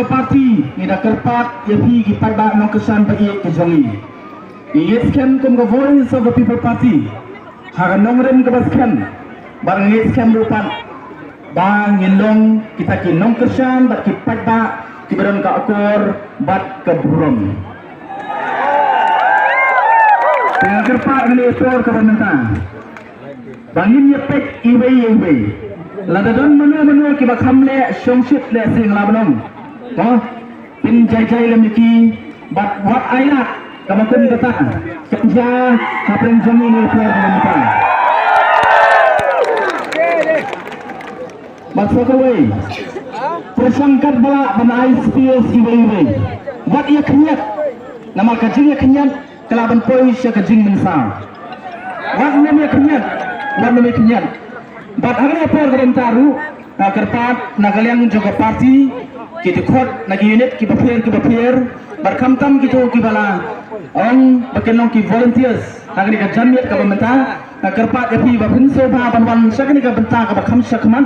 parti ni dah kerpat ya pi ki pada nong kesan bagi ke jongi yes kan kum the voice of the people party har nong rem ke baskan barang yes kan rupan bang ilong kita ki nong kesan bat ki pada ki beron ka akor bat ke burung dengan kerpat ni ekor ke bentang bangin ye pek iwe ladadon manu ki bakham le shongshit le sing labnom pin jai le miki but what I like kamakun kata kerja kapren jami ni per mata masuk away persangkat bala bana ISPS iwe buat ia kenyat nama kajing ia kenyat kelaban polis ia kajing mensal buat nama kenyat but hari apa gerentaru kerpat nagaliang juga parti kita khot nagi unit ki bapir berkamtam gitu ki bala on bakenong ki volunteers nagani ka jamiat ka bamenta kerpat epi bapin soba banwan sakani ka benta ka bakham sakman